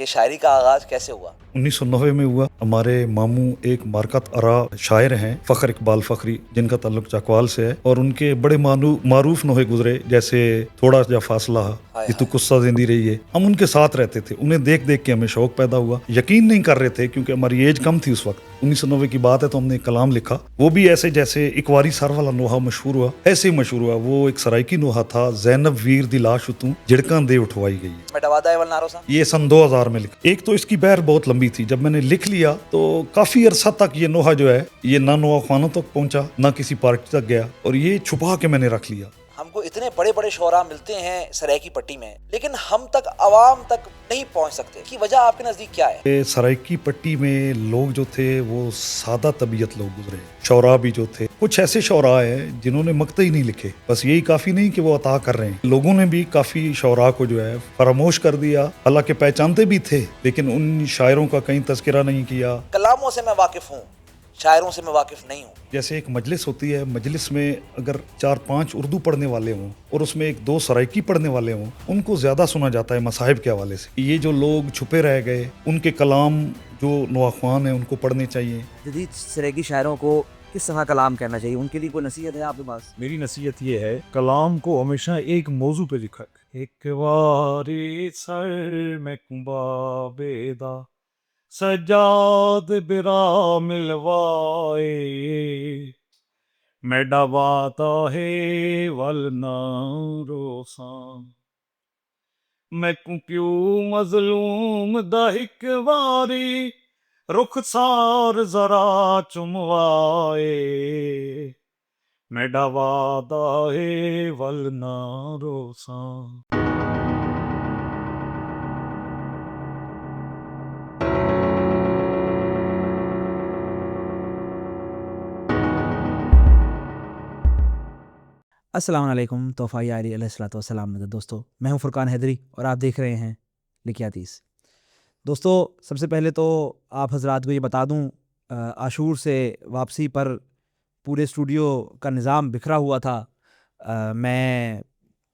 کہ شاعری کا آغاز کیسے ہوا؟ 1990 میں ہوا. ہمارے ماموں ایک مارکت ارا شاعر ہیں، فخر اقبال فخری، جن کا تعلق چکوال سے ہے، اور ان کے بڑے معروف نوحے گزرے، جیسے تھوڑا جا فاصلہ یہ تو قصہ زندی رہی ہے. ہم ان کے ساتھ رہتے تھے، انہیں دیکھ دیکھ کے ہمیں شوق پیدا ہوا. یقین نہیں کر رہے تھے کیونکہ ہماری ایج کم تھی اس وقت. 1990 کی بات ہے تو ہم نے ایک کلام لکھا، وہ بھی ایسے جیسے اکواری سر والا نوحہ مشہور ہوا ایسے ہی مشہور ہوا. وہ ایک سرائکی نوحہ تھا، زینب ویر دی لاش اتوں جڑکاں دے اٹھوائی گئی. یہ سن 2000 میں لکھا. ایک تو اس کی بہر بہت لمبی تھی. جب میں نے لکھ لیا تو کافی عرصہ تک یہ نوحہ جو ہے یہ نہ نوحہ خوانوں تک پہنچا نہ کسی پارٹی تک گیا، اور یہ چھپا کے میں نے رکھ لیا. ہم کو اتنے بڑے بڑے شعراء ملتے ہیں سرائکی پٹی میں، لیکن ہم تک عوام تک نہیں پہنچ سکتے. کی وجہ آپ کے نزدیک کیا ہے؟ سرائکی پٹی میں لوگ جو تھے وہ سادہ طبیعت لوگ گزرے. شعراء بھی جو تھے، کچھ ایسے شعراء ہیں جنہوں نے مقطع ہی نہیں لکھے. بس یہی کافی نہیں کہ وہ عطا کر رہے ہیں. لوگوں نے بھی کافی شعراء کو جو ہے فراموش کر دیا، حالانکہ پہچانتے بھی تھے، لیکن ان شاعروں کا کہیں تذکرہ نہیں کیا. کلاموں سے میں واقف ہوں، شاعروں سے میں واقف نہیں ہوں. جیسے ایک مجلس ہوتی ہے، مجلس میں اگر 4-5 اردو پڑھنے والے ہوں اور اس میں 1-2 سرائکی پڑھنے والے ہوں، ان کو زیادہ سنا جاتا ہے مصاحب کے حوالے سے. یہ جو لوگ چھپے رہ گئے، ان کے کلام جو نواخوان ہیں ان کو پڑھنے چاہیے. جدید سرائکی شاعروں کو کس طرح کلام کہنا چاہیے؟ ان کے لیے کوئی نصیحت ہے آپ کے پاس؟ میری نصیحت یہ ہے، کلام کو ہمیشہ ایک موضوع پہ لکھا. ایک واری سر میں کمبابیدہ سجاد برا ملوائے، میں ڈباتا ہے ولنا روساں، میں کیوں مظلوم دہک واری رخسار ذرا چموائے، میں ڈباتا ہے ولنا روساں. السلام علیکم. توفیع علی علیہ الصلوۃ والسلام. دوستو، میں ہوں فرقان حیدری اور آپ دیکھ رہے ہیں لکھیاتیس. دوستو، سب سے پہلے تو آپ حضرات کو یہ بتا دوں، عاشور سے واپسی پر پورے اسٹوڈیو کا نظام بکھرا ہوا تھا. میں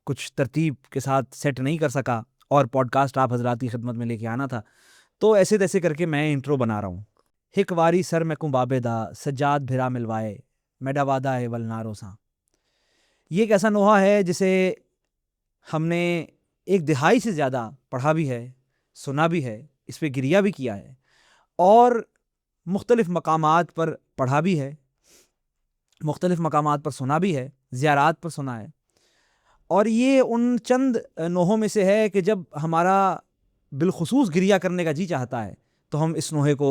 کچھ ترتیب کے ساتھ سیٹ نہیں کر سکا اور پوڈ کاسٹ آپ حضرات کی خدمت میں لے کے آنا تھا، تو ایسے تیسے کر کے میں انٹرو بنا رہا ہوں. ہک واری سر میں کمبابے دا سجاد بھرا ملوائے، میڈا وعدہ ہے ولنارو ساں. یہ ایک ایسا نوحہ ہے جسے ہم نے 1 دہائی سے زیادہ پڑھا بھی ہے، سنا بھی ہے، اس پہ گریہ بھی کیا ہے، اور مختلف مقامات پر پڑھا بھی ہے، مختلف مقامات پر سنا بھی ہے، زیارات پر سنا ہے. اور یہ ان چند نوحوں میں سے ہے کہ جب ہمارا بالخصوص گریہ کرنے کا جی چاہتا ہے تو ہم اس نوحے کو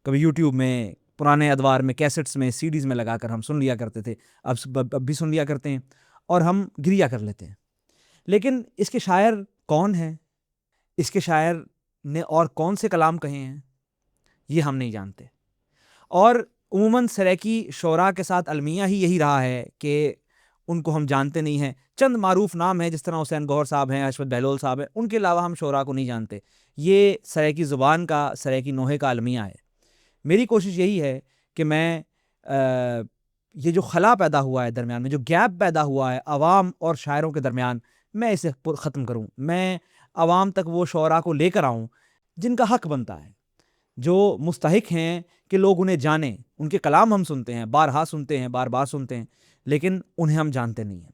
کبھی یوٹیوب میں، پرانے ادوار میں، کیسٹس میں، سی ڈیز میں لگا کر ہم سن لیا کرتے تھے. اب بھی سن لیا کرتے ہیں اور ہم گریہ کر لیتے ہیں. لیکن اس کے شاعر کون ہیں، اس کے شاعر نے اور کون سے کلام کہے ہیں، یہ ہم نہیں جانتے. اور عموماً سرائکی شعراء کے ساتھ المیہ ہی یہی رہا ہے کہ ان کو ہم جانتے نہیں ہیں. چند معروف نام ہیں، جس طرح حسین گوہر صاحب ہیں، اشفت بہلول صاحب ہیں، ان کے علاوہ ہم شعراء کو نہیں جانتے. یہ سرائکی زبان کا، سرائکی نوحے کا المیہ ہے. میری کوشش یہی ہے کہ میں یہ جو خلا پیدا ہوا ہے درمیان میں، جو گیپ پیدا ہوا ہے عوام اور شاعروں کے درمیان، میں اسے ختم کروں. میں عوام تک وہ شعراء کو لے کر آؤں جن کا حق بنتا ہے، جو مستحق ہیں کہ لوگ انہیں جانیں. ان کے کلام ہم سنتے ہیں، بارہا سنتے ہیں، بار بار سنتے ہیں، لیکن انہیں ہم جانتے نہیں ہیں.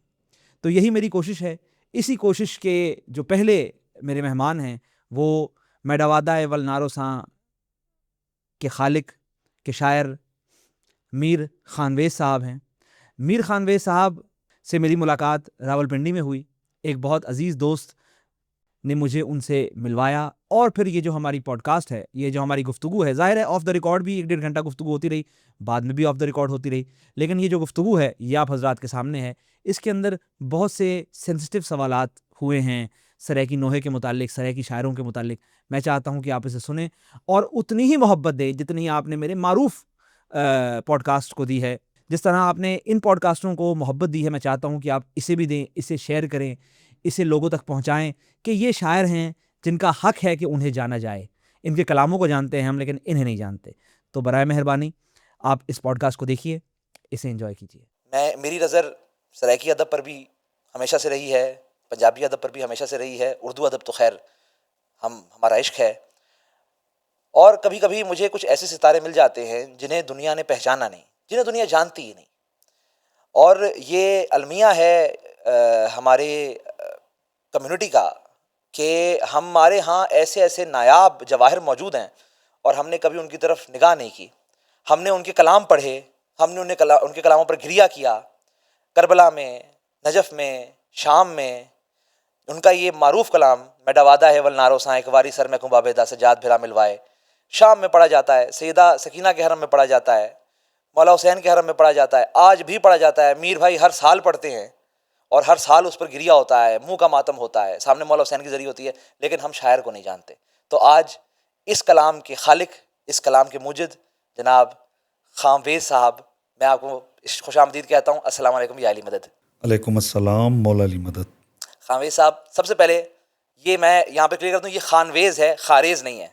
تو یہی میری کوشش ہے. اسی کوشش کے جو پہلے میرے مہمان ہیں وہ میڈاوادہ ولنارو ساں کے خالق، کے شاعر میر خانویز صاحب ہیں. میر خانویز صاحب سے میری ملاقات راولپنڈی میں ہوئی. ایک بہت عزیز دوست نے مجھے ان سے ملوایا، اور پھر یہ جو ہماری پوڈ کاسٹ ہے، یہ جو ہماری گفتگو ہے، ظاہر ہے آف دا ریکارڈ بھی 1-1.5 گھنٹہ گفتگو ہوتی رہی، بعد میں بھی آف دا ریکارڈ ہوتی رہی، لیکن یہ جو گفتگو ہے یہ آپ حضرات کے سامنے ہے. اس کے اندر بہت سے سینسٹیو سوالات ہوئے ہیں سرائکی نوحے کے متعلق، سرائکی شاعروں کے متعلق. میں چاہتا ہوں کہ آپ اسے سنیں اور اتنی ہی محبت دیں جتنی آپ نے میرے معروف پوڈ کاسٹ کو دی ہے. جس طرح آپ نے ان پوڈ کاسٹوں کو محبت دی ہے، میں چاہتا ہوں کہ آپ اسے بھی دیں، اسے شیئر کریں، اسے لوگوں تک پہنچائیں کہ یہ شاعر ہیں جن کا حق ہے کہ انہیں جانا جائے. ان کے کلاموں کو جانتے ہیں ہم، لیکن انہیں نہیں جانتے. تو برائے مہربانی آپ اس پوڈ کاسٹ کو دیکھیے، اسے انجوائے کیجیے. میری نظر سرائکی ادب پر بھی ہمیشہ سے رہی ہے، پنجابی ادب پر بھی ہمیشہ سے رہی ہے، اردو ادب تو خیر ہمارا عشق ہے. اور کبھی کبھی مجھے کچھ ایسے ستارے مل جاتے ہیں جنہیں دنیا نے پہچانا نہیں، جنہیں دنیا جانتی ہی نہیں، اور یہ المیہ ہے ہمارے کمیونٹی کا کہ ہمارے ہاں ایسے ایسے نایاب جواہر موجود ہیں اور ہم نے کبھی ان کی طرف نگاہ نہیں کی. ہم نے ان کے کلام پڑھے، ہم نے ان کے کلاموں پر گریہ کیا. کربلا میں، نجف میں، شام میں ان کا یہ معروف کلام میڈا وعدہ ہے ولنارو سائیں ایک واری سر میں کوں بابیدہ سجاد بھرا ملوائے، شام میں پڑھا جاتا ہے، سیدہ سکینہ کے حرم میں پڑھا جاتا ہے، مولا حسین کے حرم میں پڑھا جاتا ہے، آج بھی پڑھا جاتا ہے. میر بھائی ہر سال پڑھتے ہیں اور ہر سال اس پر گریہ ہوتا ہے، منہ کا ماتم ہوتا ہے، سامنے مولا حسین کی زری ہوتی ہے، لیکن ہم شاعر کو نہیں جانتے. تو آج اس کلام کے خالق، اس کلام کے موجد جناب خانویز صاحب، میں آپ کو خوش آمدید کہتا ہوں. السلام علیکم یا علی مدد. علیکم السلام مولا علی مدد. خانویز صاحب، سب سے پہلے یہ میں یہاں پہ کلیئر کرتا ہوں، یہ خانویز ہے، خاریز نہیں ہے.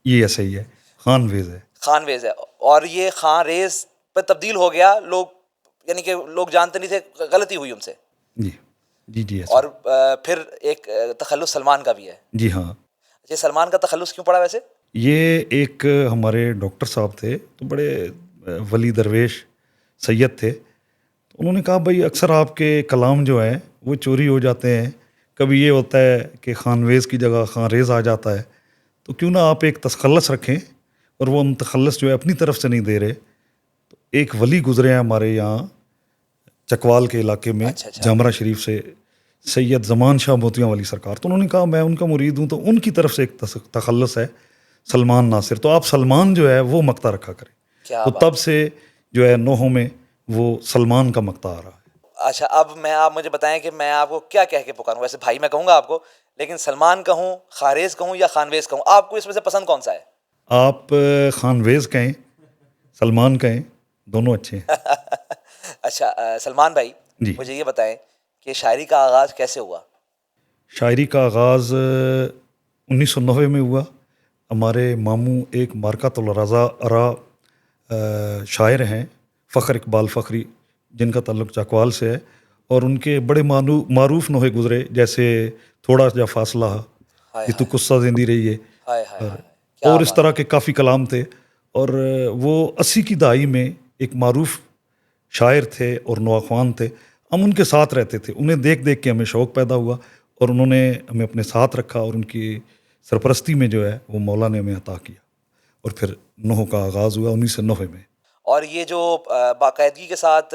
یہ ایسا ہی ہے، خانویز ہے. خانویز ہے، اور یہ خان ریز پہ تبدیل ہو گیا. لوگ یعنی کہ لوگ جانتے نہیں تھے، غلطی ہوئی ان سے. جی جی جی ایسا. اور پھر ایک تخلص سلمان کا بھی ہے. جی ہاں. یہ سلمان کا تخلص کیوں پڑا ویسے؟ یہ ایک ہمارے ڈاکٹر صاحب تھے، تو بڑے ولی درویش سید تھے. انہوں نے کہا بھائی اکثر آپ کے کلام جو ہیں وہ چوری ہو جاتے ہیں، کبھی یہ ہوتا ہے کہ خانویز کی جگہ خانریز آ جاتا ہے، تو کیوں نہ آپ ایک تخلص رکھیں. اور وہ تخلص جو ہے اپنی طرف سے نہیں دے رہے. تو ایک ولی گزرے ہیں ہمارے یہاں چکوال کے علاقے میں، جامرہ شریف سے، سید زمان شاہ موتیاں والی سرکار. تو انہوں نے کہا میں ان کا مرید ہوں، تو ان کی طرف سے ایک تخلص ہے سلمان ناصر، تو آپ سلمان جو ہے وہ مقطع رکھا کریں. تو تب سے جو ہے نوحوں میں وہ سلمان کا مقطع آ رہا ہے. اچھا، اب آپ مجھے بتائیں کہ میں آپ کو کیا کہہ کے پکاروں؟ ویسے بھائی میں کہوں گا آپ کو، لیکن سلمان کہوں، خاریز کہوں یا خانویز کہوں، آپ کو اس میں سے پسند کون سا ہے؟ آپ خانویز کہیں، سلمان کہیں، دونوں اچھے ہیں. اچھا سلمان بھائی، جی مجھے یہ بتائیں کہ شاعری کا آغاز کیسے ہوا؟ شاعری کا آغاز 1990 میں ہوا. ہمارے ماموں ایک مارکات الرضا ارا شاعر ہیں، فخر اقبال فخری، جن کا تعلق چکوال سے ہے، اور ان کے بڑے معروف نوحے گزرے، جیسے تھوڑا جا فاصلہ یہ تو قصہ زندی رہی ہے، اور اس طرح کے کافی کلام تھے. اور وہ 80 کی دہائی میں ایک معروف شاعر تھے اور نواخوان تھے. ہم ان کے ساتھ رہتے تھے، انہیں دیکھ دیکھ کے ہمیں شوق پیدا ہوا اور انہوں نے ہمیں اپنے ساتھ رکھا، اور ان کی سرپرستی میں جو ہے وہ مولا نے ہمیں عطا کیا، اور پھر نوحوں کا آغاز ہوا 1990 میں. اور یہ جو باقاعدگی کے ساتھ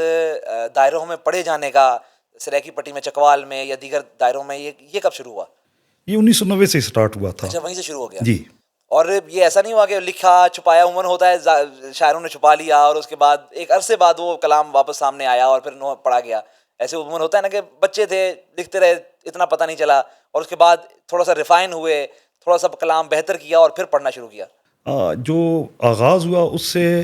دائروں میں پڑھے جانے کا، سریکی پٹی میں، چکوال میں یا دیگر دائروں میں، یہ کب شروع ہوا؟ یہ 1990 سے اسٹارٹ ہوا تھا. اچھا، وہیں سے شروع ہو گیا. جی. اور یہ ایسا نہیں ہوا کہ لکھا چھپایا عموماً ہوتا ہے، شاعروں نے چھپا لیا اور اس کے بعد ایک عرصے بعد وہ کلام واپس سامنے آیا اور پھر نوح پڑھا گیا. ایسے عموماً ہوتا ہے نا کہ بچے تھے، لکھتے رہے، اتنا پتہ نہیں چلا، اور اس کے بعد تھوڑا سا ریفائن ہوئے، تھوڑا سا کلام بہتر کیا اور پھر پڑھنا شروع کیا. جو آغاز ہوا اس سے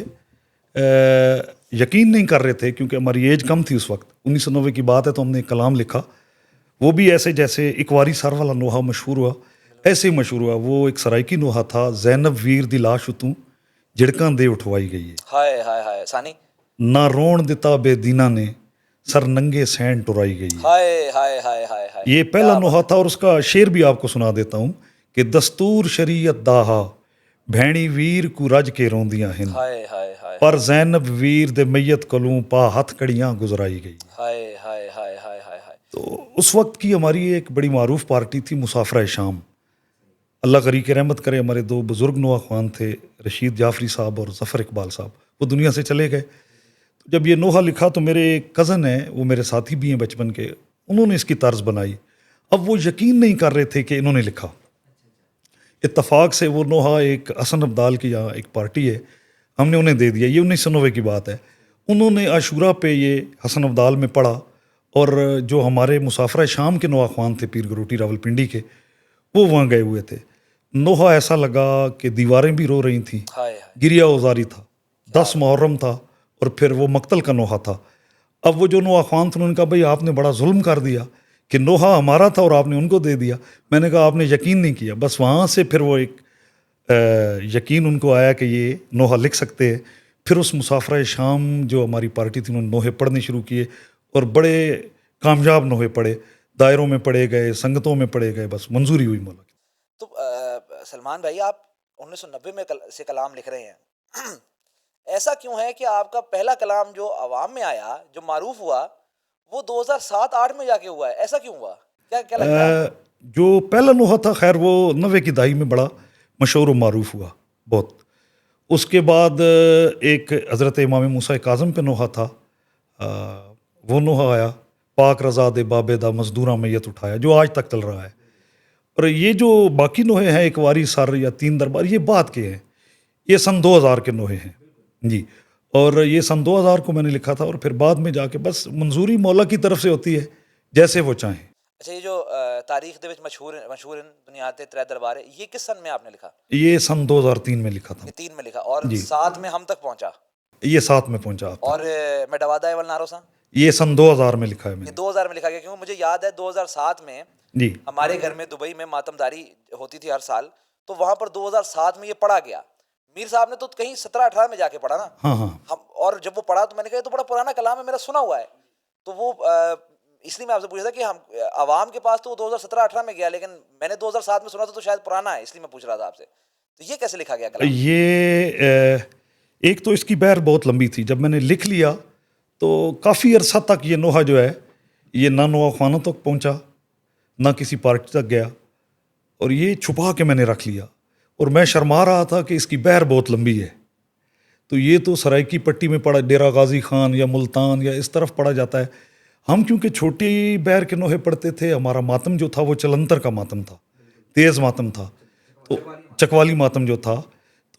یقین نہیں کر رہے تھے، کیونکہ ہماری ایج کم تھی اس وقت. 1990 کی بات ہے، تو ہم نے کلام لکھا، وہ بھی ایسے جیسے ایک واری سر والا نوحہ مشہور ہوا، ایسے ہی مشہور ہوا. وہ ایک سرائکی نوحہ تھا، زینب ویر دی لاش اتوں جھڑکاں دے اٹھوائی گئی ہے، ہائے ہائے ہائے ثانی، نہ رون دتا بے دینہ نے سر ننگے سین ٹرائی گئی ہے. ہائے ہائے ہائے ہائے ہائے. یہ پہلا نوحہ تھا، اور اس کا شعر بھی آپ کو سنا دیتا ہوں کہ دستور شریعت داہا بھینی ویر کو رج کے روندیاں ہن، ہائے ہائے ہائے پر زینب ویر دے میت کلوں پا ہتھ کڑیاں گزرائی گئی. ہائے ہائے ہائے ہائے ہائے ہائے. تو اس وقت کی ہماری ایک بڑی معروف پارٹی تھی مسافرہ شام. اللہ غری کے رحمت کرے، ہمارے دو بزرگ نواخوان تھے، رشید جعفری صاحب اور ظفر اقبال صاحب، وہ دنیا سے چلے گئے. جب یہ نوحہ لکھا تو میرے ایک کزن ہیں، وہ میرے ساتھی بھی ہیں بچپن کے، انہوں نے اس کی طرز بنائی. اب وہ یقین نہیں کر رہے تھے کہ انہوں نے لکھا. اتفاق سے وہ نوحہ ایک حسن عبدال کی یہاں ایک پارٹی ہے، ہم نے انہیں دے دیا. یہ 1990 کی بات ہے. انہوں نے عاشورہ پہ یہ حسن عبدال میں پڑھا، اور جو ہمارے مسافرہ شام کے نواخوان تھے پیر گروٹی راول پنڈی کے، وہ وہاں گئے ہوئے تھے. نوحہ ایسا لگا کہ دیواریں بھی رو رہی تھیں، گریہ اوزاری تھا. 10 محرم تھا، اور پھر وہ مقتل کا نوحہ تھا. اب وہ جو نواخوان تھے انہوں نے کہا بھائی آپ نے بڑا ظلم کر دیا کہ نوحہ ہمارا تھا اور آپ نے ان کو دے دیا. میں نے کہا آپ نے یقین نہیں کیا. بس وہاں سے پھر وہ ایک یقین ان کو آیا کہ یہ نوحہ لکھ سکتے ہیں. پھر اس مسافرہ شام جو ہماری پارٹی تھی، انہوں نے نوحے پڑھنے شروع کیے، اور بڑے کامیاب نوحے پڑھے، دائروں میں پڑھے گئے، سنگتوں میں پڑھے گئے، بس منظوری ہوئی مولا کی. تو سلمان بھائی، آپ 1990 میں سے کلام لکھ رہے ہیں. ایسا کیوں ہے کہ آپ کا پہلا کلام جو عوام میں آیا, جو معروف ہوا, وہ 2007-8 میں جا کے ہوا ہے؟ ایسا کیوں ہوا؟ کیا لگتا ہے؟ جو پہلا نوحہ تھا خیر وہ 90 کی دہائی میں بڑا مشہور و معروف ہوا بہت. اس کے بعد ایک حضرت امام موسیٰ کاظم پہ نوحہ تھا, وہ نوحہ آیا, پاک رضا دے بابے دا مزدوراں میت اٹھایا, جو آج تک چل رہا ہے. اور یہ جو باقی نوحے ہیں, ایک واری سر یا 3 دربار, یہ بعد کے ہیں, یہ سن 2000 کے نوحے ہیں جی. اور یہ سن 2000 کو میں نے لکھا تھا, اور پھر بعد میں جا کے بس منظوری مولا کی طرف سے ہوتی ہے جیسے وہ چاہیں. اچھا, یہ جو تاریخ دے وچ مشہور دنیا تے 3 دربار ہے, یہ کس سن میں آپ نے لکھا؟ یہ سن 2003 میں لکھا تھا. یہ 3 میں لکھا, اور 7 میں ہم تک پہنچا. یہ 7 میں پہنچا. اور میڈاوادا ایول ناروسا, یہ سن 2000 میں لکھا ہے میں نے. یہ 2000 میں لکھا گیا, کیونکہ مجھے یاد ہے 2007 میں جی ہمارے گھر میں دبئی میں ماتم داری ہوتی تھی ہر سال, تو وہاں پر 2007 میں یہ پڑھا گیا. میر صاحب نے تو کہیں 17-18 میں جا کے پڑھا نا. ہاں ہاں. اور جب وہ پڑھا تو میں نے کہا یہ تو بڑا پرانا کلام ہے, میرا سنا ہوا ہے. تو وہ اس لیے میں آپ سے پوچھا تھا کہ ہم عوام کے پاس تو 2017-18 میں گیا, لیکن میں نے 2007 میں سنا تھا, تو شاید پرانا ہے, اس لیے میں پوچھ رہا تھا آپ سے. تو یہ کیسے لکھا گیا کلام؟ یہ ایک تو اس کی بہر بہت لمبی تھی. جب میں نے لکھ لیا تو کافی عرصہ تک یہ نوحہ جو ہے یہ نہ نوحہ خوانوں تک پہنچا, نہ کسی پارٹی تک گیا, اور یہ چھپا کے میں نے رکھ لیا. اور میں شرما رہا تھا کہ اس کی بہر بہت لمبی ہے, تو یہ تو سرائکی پٹی میں پڑھا, ڈیرہ غازی خان یا ملتان یا اس طرف پڑھا جاتا ہے. ہم کیونکہ چھوٹی بہر کے نوحے پڑھتے تھے, ہمارا ماتم جو تھا وہ چلنتر کا ماتم تھا, تیز ماتم تھا, تو چکوالی ماتم جو تھا,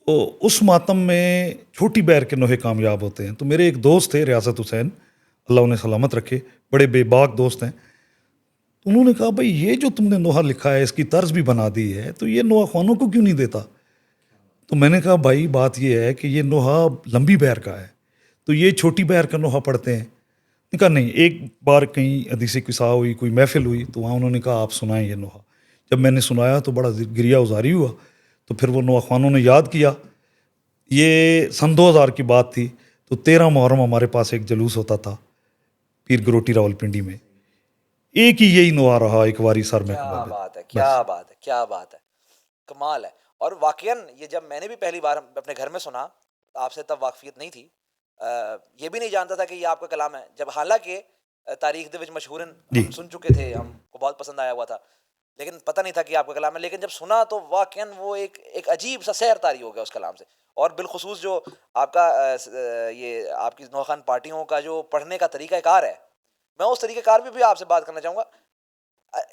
تو اس ماتم میں چھوٹی بہر کے نوحے کامیاب ہوتے ہیں. تو میرے ایک دوست تھے ریاست حسین, اللہ انہیں سلامت رکھے, بڑے بے باک دوست ہیں. انہوں نے کہا بھائی یہ جو تم نے نوحہ لکھا ہے اس کی طرز بھی بنا دی ہے, تو یہ نوحہ خوانوں کو کیوں نہیں دیتا؟ تو میں نے کہا بھائی بات یہ ہے کہ یہ نوحہ لمبی بہر کا ہے, تو یہ چھوٹی بہر کا نوحہ پڑھتے ہیں. کہا نہیں. ایک بار کہیں حدیث قصہ ہوئی, کوئی محفل ہوئی, تو وہاں انہوں نے کہا آپ سنائیں یہ نوحہ. جب میں نے سنایا تو بڑا گریہ ازاری ہوا, تو پھر وہ نوحہ خوانوں نے یاد کیا. یہ سن 2000 کی بات تھی, تو 13 محرم ہمارے پاس ایک جلوس ہوتا تھا پیر گروٹی راول پنڈی میں. ایک ہی یہی نوحہ رہا, ایک واری سر میں. کیا بات ہے, کیا بات ہے, کیا بات ہے, کمال ہے. اور واقعاً یہ جب میں نے بھی پہلی بار اپنے گھر میں سنا, آپ سے تب واقفیت نہیں تھی, یہ بھی نہیں جانتا تھا کہ یہ آپ کا کلام ہے, جب حالانکہ تاریخ دے وچ مشہور ہم سن چکے تھے, ہم کو بہت پسند آیا ہوا تھا, لیکن پتہ نہیں تھا کہ آپ کا کلام ہے. لیکن جب سنا تو واقعاً وہ ایک عجیب سا سحر طاری ہو گیا اس کلام سے. اور بالخصوص جو آپ کا یہ آپ کی نوحہ خوان پارٹیوں کا جو پڑھنے کا طریقہ کار ہے, میں اس طریقہ کار پہ بھی آپ سے بات کرنا چاہوں گا.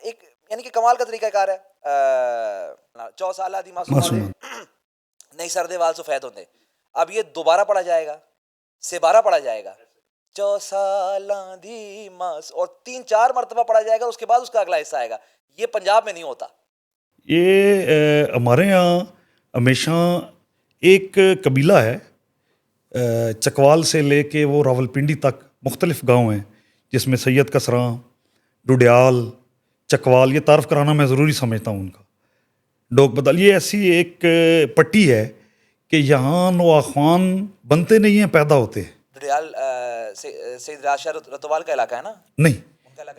ایک یعنی کہ کمال کا طریقہ کار ہے. 4 سالہ دی معصوم نہیں سردے وال سفید ہوتے. اب یہ دوبارہ پڑھا جائے گا, سے 12 پڑھا جائے گا, 4 سالاں دی ماس, اور 3-4 مرتبہ پڑھا جائے گا, اس کے بعد اس کا اگلا حصہ آئے گا. یہ پنجاب میں نہیں ہوتا. یہ ہمارے یہاں ہمیشہ ایک قبیلہ ہے, چکوال سے لے کے وہ راول پنڈی تک مختلف گاؤں ہیں, جس میں سید کسراں, ڈوڈیال, چکوال, یہ تعارف کرانا میں ضروری سمجھتا ہوں ان کا. ڈوک بدل, یہ ایسی ایک پٹی ہے کہ یہاں نوحہ خوان بنتے نہیں ہیں, پیدا ہوتے ہیں. ڈوڈیال سید راز شاہ رتوال کا علاقہ ہے نا؟ نہیں,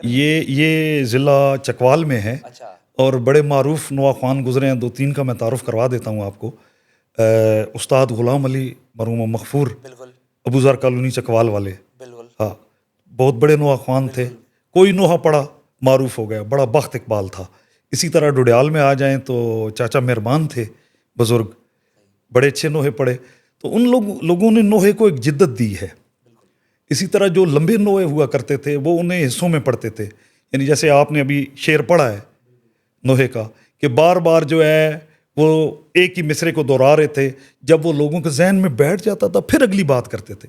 یہ ضلع چکوال میں ہے. اچھا. اور بڑے معروف نوحہ خوان گزرے ہیں, 2-3 کا میں تعارف کروا دیتا ہوں آپ کو. استاد غلام علی مرحوم مغفور, بالکل, ابو ذر کالونی چکوال والے, بالکل, ہاں, بہت بڑے نوحہ خوان تھے. کوئی نوحہ پڑھا معروف ہو گیا, بڑا بخت اقبال تھا. اسی طرح ڈوڈیال میں آ جائیں تو چاچا مہربان تھے بزرگ, بڑے اچھے نوحے پڑھے. تو ان لوگوں نے نوحے کو ایک جدت دی ہے. اسی طرح جو لمبے نوحے ہوا کرتے تھے وہ انہیں حصوں میں پڑھتے تھے. یعنی جیسے آپ نے ابھی شعر پڑھا ہے نوحے کا, کہ بار بار جو ہے وہ ایک ہی مصرے کو دہرا رہے تھے, جب وہ لوگوں کے ذہن میں بیٹھ جاتا تھا پھر اگلی بات کرتے تھے.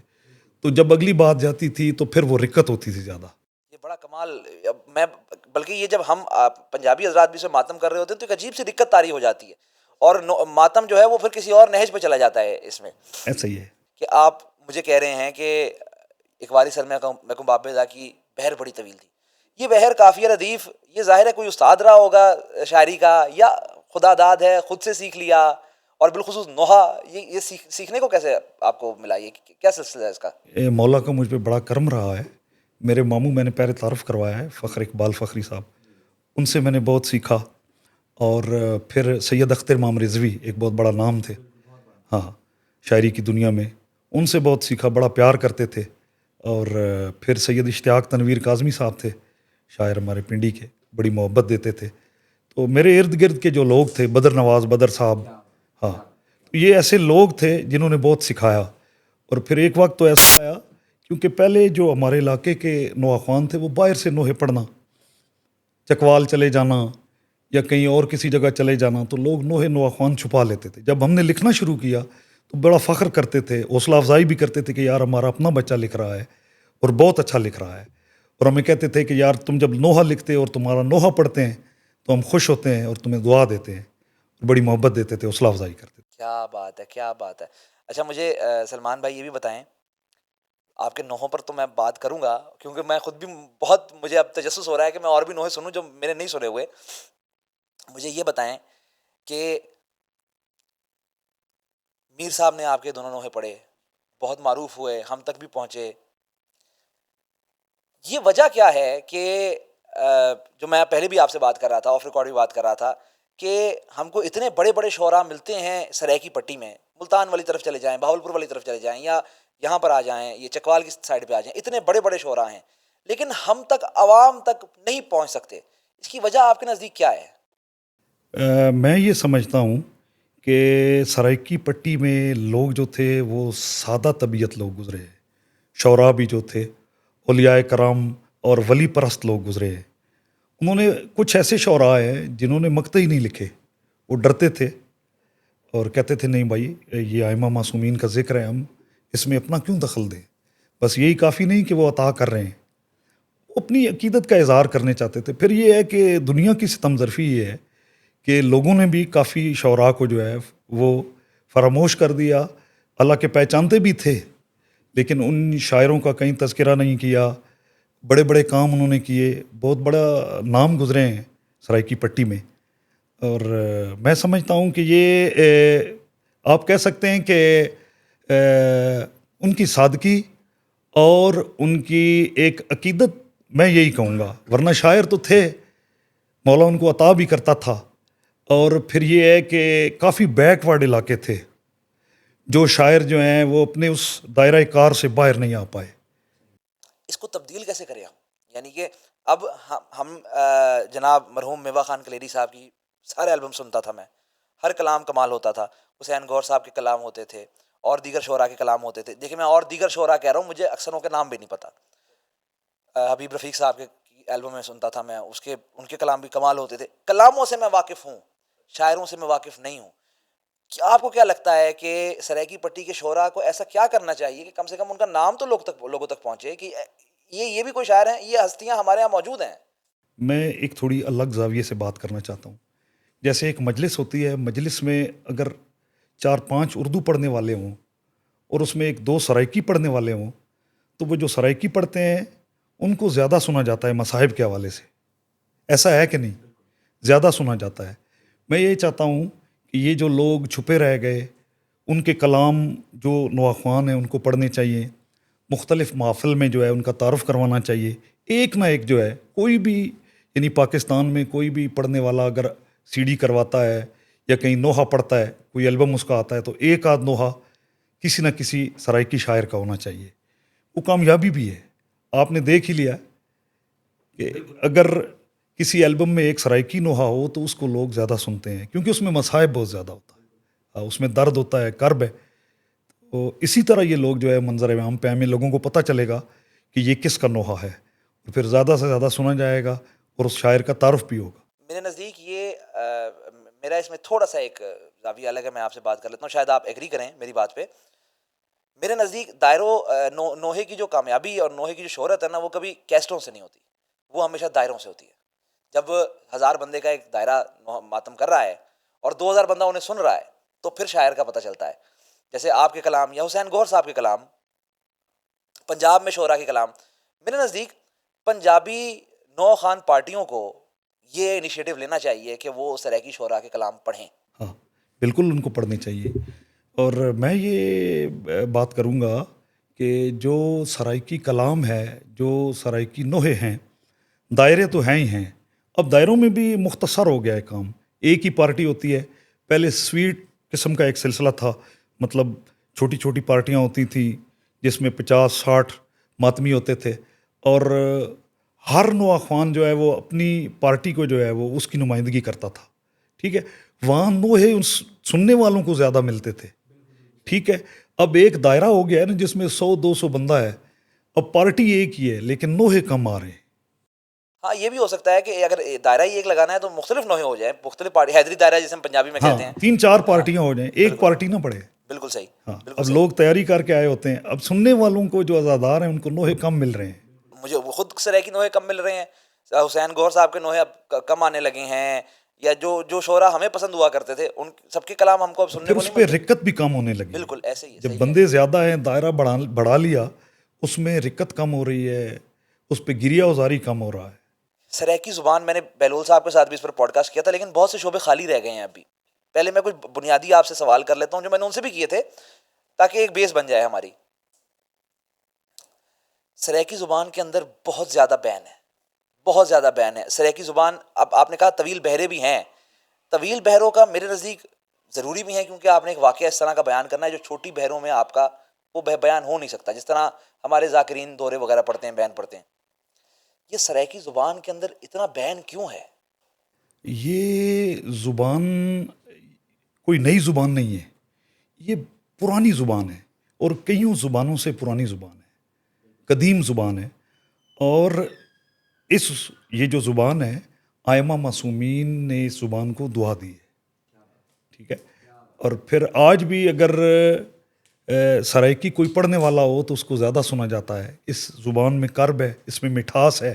تو جب اگلی بات جاتی تھی تو پھر وہ رکت ہوتی تھی زیادہ. یہ بڑا کمال. میں بلکہ یہ جب ہم پنجابی حضرات بھی سے ماتم کر رہے ہوتے ہیں تو ایک عجیب سی دقت طاری ہو جاتی ہے, اور ماتم جو ہے وہ پھر کسی اور نہج پہ چلا جاتا ہے. اس میں ایسا ہی ہے کہ آپ مجھے کہہ رہے ہیں کہ اقبالی سر میں کم بابے دا کی بہر بڑی طویل تھی. یہ بہر قافیہ ردیف, یہ ظاہر ہے کوئی استاد رہا ہوگا شاعری کا, یا خدا داد ہے خود سے سیکھ لیا, اور بالخصوص نوحہ یہ سیکھنے کو کیسے آپ کو ملا, یہ کیا سلسلہ ہے اس کا؟ مولا کا مجھ پہ بڑا کرم رہا ہے. میرے ماموں میں نے پہلے تعارف کروایا ہے, فخر اقبال فخری صاحب, ان سے میں نے بہت سیکھا. اور پھر سید اختر امام رضوی ایک بہت بڑا نام تھے ہاں شاعری کی دنیا میں، ان سے بہت سیکھا، بڑا پیار کرتے تھے. اور پھر سید اشتیاق تنویر کاظمی صاحب تھے شاعر ہمارے پنڈی کے، بڑی محبت دیتے تھے. تو میرے ارد گرد کے جو لوگ تھے، بدر نواز بدر صاحب، ہاں یہ ایسے لوگ تھے جنہوں نے بہت سکھایا. اور پھر ایک وقت تو ایسا آیا، کیونکہ پہلے جو ہمارے علاقے کے نواخوان تھے وہ باہر سے نوحے پڑھنا، چکوال چلے جانا یا کہیں اور کسی جگہ چلے جانا، تو لوگ نوحے نواخوان چھپا لیتے تھے. جب ہم نے لکھنا شروع کیا تو بڑا فخر کرتے تھے، حوصلہ افزائی بھی کرتے تھے کہ یار ہمارا اپنا بچہ لکھ رہا ہے اور بہت اچھا لکھ رہا ہے. اور ہمیں کہتے تھے کہ یار تم جب نوحہ لکھتے اور تمہارا نوحہ پڑھتے ہیں تو ہم خوش ہوتے ہیں اور تمہیں دعا دیتے ہیں. بڑی محبت دیتے تھے، حوصلہ افزائی کرتے تھے. کیا بات ہے، کیا بات ہے. اچھا مجھے سلمان بھائی یہ بھی بتائیں، آپ کے نوحوں پر تو میں بات کروں گا کیونکہ میں خود بھی بہت، مجھے اب تجسس ہو رہا ہے کہ میں اور بھی نوحے سنوں جو میرے نہیں سنے ہوئے. مجھے یہ بتائیں کہ میر صاحب نے آپ کے دونوں نوحے پڑھے، بہت معروف ہوئے، ہم تک بھی پہنچے. یہ وجہ کیا ہے کہ جو میں پہلے بھی آپ سے بات کر رہا تھا، آف ریکارڈ بھی بات کر رہا تھا، کہ ہم کو اتنے بڑے بڑے شعراء ملتے ہیں سرائیکی پٹی میں، ملتان والی طرف چلے جائیں، بہاولپور والی طرف چلے جائیں، یا یہاں پر آ جائیں، یہ چکوال کی سائڈ پہ آ جائیں، اتنے بڑے بڑے شعراء ہیں لیکن ہم تک، عوام تک نہیں پہنچ سکتے. اس کی وجہ آپ کے نزدیک کیا ہے؟ میں یہ سمجھتا ہوں کہ سرائیکی پٹی میں لوگ جو تھے وہ سادہ طبیعت لوگ گزرے ہیں. شعراء بھی جو تھے اولیاء کرام اور ولی پرست لوگ گزرے ہیں. انہوں نے کچھ ایسے شعراء ہیں جنہوں نے مقطعی نہیں لکھے، وہ ڈرتے تھے اور کہتے تھے نہیں بھائی یہ ائمہ معصومین کا ذکر ہے، ہم اس میں اپنا کیوں دخل دیں، بس یہی کافی نہیں کہ وہ عطا کر رہے ہیں. وہ اپنی عقیدت کا اظہار کرنے چاہتے تھے. پھر یہ ہے کہ دنیا کی ستم ظرفی یہ ہے کہ لوگوں نے بھی کافی شعراء کو جو ہے وہ فراموش کر دیا. اللہ کے پہچانتے بھی تھے لیکن ان شاعروں کا کہیں تذکرہ نہیں کیا. بڑے بڑے کام انہوں نے کیے، بہت بڑا نام گزرے ہیں سرائیکی پٹی میں. اور میں سمجھتا ہوں کہ یہ آپ کہہ سکتے ہیں کہ ان کی سادگی اور ان کی ایک عقیدت، میں یہی کہوں گا. ورنہ شاعر تو تھے، مولا ان کو عطا بھی کرتا تھا. اور پھر یہ ہے کہ کافی بیک ورڈ علاقے تھے، جو شاعر جو ہیں وہ اپنے اس دائرہ کار سے باہر نہیں آ پائے. اس کو تبدیل کیسے کریں ہم؟ یعنی کہ اب ہم جناب مرحوم میوا خان کلیری صاحب کی سارے البم سنتا تھا میں، ہر کلام کمال ہوتا تھا. حسین گور صاحب کے کلام ہوتے تھے اور دیگر شعراء کے کلام ہوتے تھے. دیکھیں میں اور دیگر شعراء کہہ رہا ہوں، مجھے اکثروں کے نام بھی نہیں پتہ. حبیب رفیق صاحب کے البم میں سنتا تھا میں، ان کے کلام بھی کمال ہوتے تھے. کلاموں سے میں واقف ہوں، شاعروں سے میں واقف نہیں ہوں. آپ کو کیا لگتا ہے کہ سرائیکی پٹی کے شعراء کو ایسا کیا کرنا چاہیے کہ کم سے کم ان کا نام تو لوگوں تک پہنچے کہ یہ بھی کوئی شاعر ہیں، یہ ہستیاں ہمارے یہاں موجود ہیں؟ میں ایک تھوڑی الگ زاویے سے بات کرنا چاہتا ہوں. جیسے ایک مجلس ہوتی ہے، مجلس میں اگر 4-5 اردو پڑھنے والے ہوں اور اس میں 1-2 سرائیکی پڑھنے والے ہوں تو وہ جو سرائیکی پڑھتے ہیں ان کو زیادہ سنا جاتا ہے مصاحب کے حوالے سے. ایسا ہے کہ نہیں؟ زیادہ سنا جاتا ہے. میں یہ چاہتا ہوں کہ یہ جو لوگ چھپے رہ گئے ان کے کلام جو نواخوان ہیں ان کو پڑھنے چاہیے. مختلف محافل میں جو ہے ان کا تعارف کروانا چاہیے. ایک نہ ایک جو ہے کوئی بھی، یعنی پاکستان میں کوئی بھی پڑھنے والا اگر سی ڈی کرواتا ہے یا کہیں نوحہ پڑھتا ہے، کوئی البم اس کا آتا ہے، تو ایک آدھ نوحہ کسی نہ کسی سرائیکی شاعر کا ہونا چاہیے. وہ کامیابی بھی ہے. آپ نے دیکھ ہی لیا کہ اگر کسی البم میں ایک سرائیکی نوحہ ہو تو اس کو لوگ زیادہ سنتے ہیں کیونکہ اس میں مصائب بہت زیادہ ہوتا ہے، اس میں درد ہوتا ہے، کرب ہے. تو اسی طرح یہ لوگ جو ہے منظر عام پہ ہمیں لوگوں کو پتہ چلے گا کہ یہ کس کا نوحہ ہے، اور پھر زیادہ سے زیادہ سنا جائے گا اور اس شاعر کا تعارف بھی ہوگا. میرے نزدیک یہ میرا اس میں تھوڑا سا ایک زاویہ الگ ہے، میں آپ سے بات کر لیتا ہوں، شاید آپ ایگری کریں میری بات پہ. میرے نزدیک نوحے کی جو کامیابی اور نوحے کی جو شہرت ہے نا، وہ کبھی کیسٹوں سے نہیں ہوتی، وہ ہمیشہ دائروں سے ہوتی ہے. جب 1000 بندے کا ایک دائرہ ماتم کر رہا ہے اور 2000 بندہ انہیں سن رہا ہے تو پھر شاعر کا پتہ چلتا ہے. جیسے آپ کے کلام یا حسین گور صاحب کے کلام، پنجاب میں شعراء کے کلام. میرے نزدیک پنجابی نو خان پارٹیوں کو یہ انیشیٹو لینا چاہیے کہ وہ سرائیکی شعراء کے کلام پڑھیں. ہاں بالکل ان کو پڑھنے چاہیے. اور میں یہ بات کروں گا کہ جو سرائیکی کلام ہے، جو سرائیکی نوحے ہیں، دائرے تو ہیں ہی ہیں. اب دائروں میں بھی مختصر ہو گیا ہے کام. ایک ہی پارٹی ہوتی ہے. پہلے سویٹ قسم کا ایک سلسلہ تھا, مطلب چھوٹی چھوٹی پارٹیاں ہوتی تھیں جس میں 50-60 ماتمی ہوتے تھے, اور ہر نواخوان جو ہے وہ اپنی پارٹی کو جو ہے وہ اس کی نمائندگی کرتا تھا. ٹھیک ہے, وہاں نوحے سننے والوں کو زیادہ ملتے تھے. ٹھیک ہے, اب ایک دائرہ ہو گیا ہے نا جس میں 100-200 بندہ ہے, اب پارٹی ایک ہی ہے لیکن نوحے کم آ رہے ہیں. ہاں یہ بھی ہو سکتا ہے کہ اگر دائرہ ہی ایک لگانا ہے تو مختلف نوعے ہو جائیں, مختلف پارٹی, حیدری دائرہ جسے ہم پنجابی میں ہاں, کہتے ہیں. 3-4 پارٹیاں ہو جائیں, ایک پارٹی نہ پڑے. بالکل صحیح. ہاں, بالکل اب صحیح. لوگ تیاری کر کے آئے ہوتے ہیں, اب سننے والوں کو جو عزادار ہیں ان کو نوحے کم مل رہے ہیں. مجھے خود سرائیکی نوحے کم مل رہے ہیں, حسین گوہر صاحب کے نوحے اب کم آنے لگے ہیں, یا جو شعرا ہمیں پسند ہوا کرتے تھے ان سب کے کلام ہم کو اب سننے پھر کو اس نہیں پہ ملتے. رکت بھی کم ہونے لگی. بالکل ایسے ہی ہے. جب بندے زیادہ ہیں, دائرہ بڑھا لیا, اس میں رکت کم ہو رہی ہے, اس پہ گریہ اوزاری کم ہو رہا ہے. سرائیکی زبان, میں نے بہلول صاحب کے ساتھ بھی اس پر پوڈ کاسٹ کیا تھا, لیکن بہت سے شعبے خالی رہ گئے ہیں ابھی. پہلے میں کچھ بنیادی آپ سے سوال کر لیتا ہوں جو میں نے ان سے بھی کیے تھے تاکہ ایک بیس بن جائے ہماری. سرائیکی زبان کے اندر بہت زیادہ بین ہے, بہت زیادہ بین ہے. سرائیکی زبان, اب آپ نے کہا طویل بہرے بھی ہیں, طویل بہروں کا میرے نزدیک ضروری بھی ہے کیونکہ آپ نے ایک واقعہ اس طرح کا بیان کرنا ہے جو چھوٹی بہروں میں آپ کا وہ بیان ہو نہیں سکتا, جس طرح ہمارے ذاکرین دورے وغیرہ پڑھتے ہیں, بیان پڑھتے ہیں. یہ سرائیکی زبان کے اندر اتنا بین کیوں ہے؟ یہ زبان کوئی نئی زبان نہیں ہے, یہ پرانی زبان ہے, اور کئیوں زبانوں سے پرانی زبان ہے, قدیم زبان ہے. اور یہ جو زبان ہے, آئمہ معصومین نے اس زبان کو دعا دی ہے. ٹھیک ہے, اور پھر آج بھی اگر سرائیکی کوئی پڑھنے والا ہو تو اس کو زیادہ سنا جاتا ہے. اس زبان میں کرب ہے, اس میں مٹھاس ہے.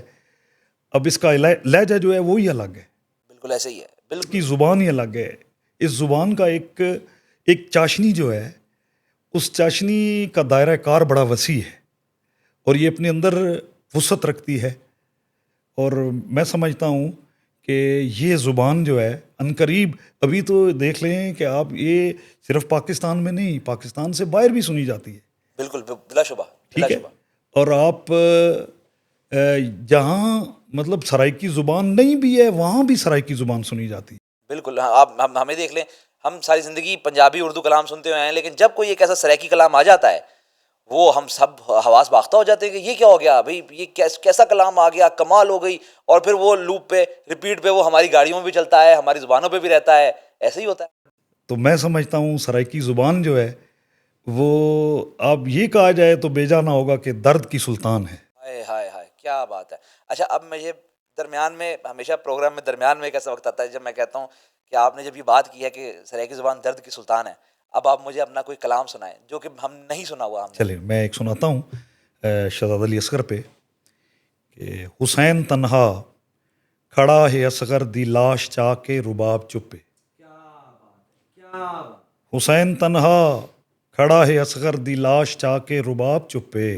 اب اس کا لہجہ جو ہے وہی الگ ہے, بالکل ایسے ہی ہے. اس کی زبان ہی الگ ہے. اس زبان کا ایک چاشنی جو ہے, اس چاشنی کا دائرہ کار بڑا وسیع ہے, اور یہ اپنے اندر وسعت رکھتی ہے. اور میں سمجھتا ہوں کہ یہ زبان جو ہے عنقریب, ابھی تو دیکھ لیں کہ آپ یہ صرف پاکستان میں نہیں, پاکستان سے باہر بھی سنی جاتی ہے. بالکل بلا شبہ, بلا ٹھیک ہے, شبہ. اور آپ جہاں مطلب سرائیکی زبان نہیں بھی ہے وہاں بھی سرائیکی زبان سنی جاتی ہے. بالکل. ہاں, آپ ہمیں دیکھ لیں, ہم ساری زندگی پنجابی اردو کلام سنتے ہوئے ہیں, لیکن جب کوئی ایک ایسا سرائیکی کلام آ جاتا ہے وہ ہم سب حواس باختہ ہو جاتے ہیں کہ یہ کیا ہو گیا بھائی, یہ کیسا کلام آ گیا, کمال ہو گئی. اور پھر وہ لوپ پہ, ریپیٹ پہ وہ ہماری گاڑیوں میں بھی چلتا ہے, ہماری زبانوں پہ بھی رہتا ہے. ایسے ہی ہوتا ہے. تو میں سمجھتا ہوں سرائیکی زبان جو ہے وہ, اب یہ کہا جائے تو بے جانا ہوگا کہ درد کی سلطان ہے. ہائے ہائے ہائے, کیا بات ہے. اچھا, اب مجھے درمیان میں, ہمیشہ پروگرام میں درمیان میں ایک ایسا وقت آتا ہے جب میں کہتا ہوں کہ آپ نے جب یہ بات کی ہے کہ سرائیکی زبان درد کی سلطان ہے, اب آپ مجھے اپنا کوئی کلام سنائیں جو کہ ہم نہیں سنا ہوا. ہم نے چلے میں ایک سناتا ہوں شہزاد علی اصغر پہ, کہ حسین تنہا کھڑا ہے اصغر دی لاش چا کے رباب چپے. حسین تنہا کھڑا ہے اصغر دی لاش چا کے رباب چپے,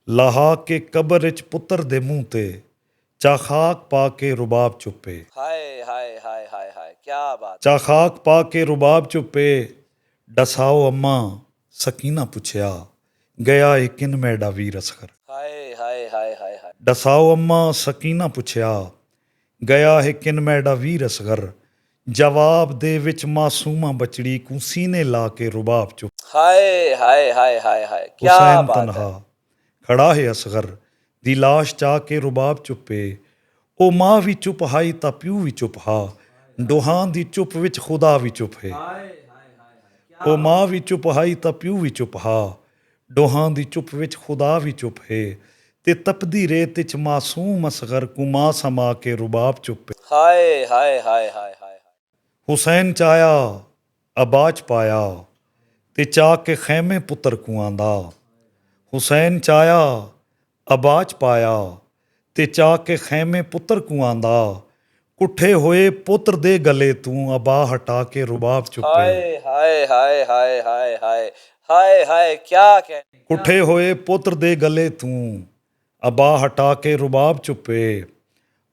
لاہا کے قبر اچ پتر دے منہ تے چا خاک پا کے رباب چپے. ہائے ہائے ہائے ہائے ہائے, کیا بات. چا خاک پا کے رباب چپے, ڈساؤ اماں سکینہ پچھیا گیا ہے کن میڈا ویر اصغر. ہائے ہائے ہائے ہائے ہائے. ڈساؤ اماں سکینہ پچھیا گیا ہے کن میڈا ویر اصغر, جواب دے وچ معصومہ بچڑی کو سینے لا کے رباب چپ. ہائے ہائے ہائے ہائے ہائے, کیا حسین بات ہے. تنہا کھڑا ہے اصغر دی لاش چا کے رباب چپے, او ماں وی چپ ہائی تا پیو وی چپ ہا, ڈوہاں دی چپ وچ خدا وی چپ ہے. او ماں وی چپ ہائی تا پیو وی چپ ہا, ڈوہاں دی چپ وچ خدا وی چپ ہے, تے تپدی ریت وچ معصوم اصغر کو ماں سما کے رباب چپ ہے. ہائے ہائے ہائے ہائے ہائے. حسین چایا اباچ پایا تے چا کے خیمے پتر کو آندا, حسین چایا اباچ پایا تے چا کے خیمے پتر کو آندا, کٹھے ہوئے پتر دے گلے تو ابا ہٹا کے رباب چپے. ہائے ہائے ہائے ہائے ہائے ہائے ہائے ہائے, کیا کہنے. کٹھے ہوئے پتر دے گلے تو ابا ہٹا کے رباب چپے,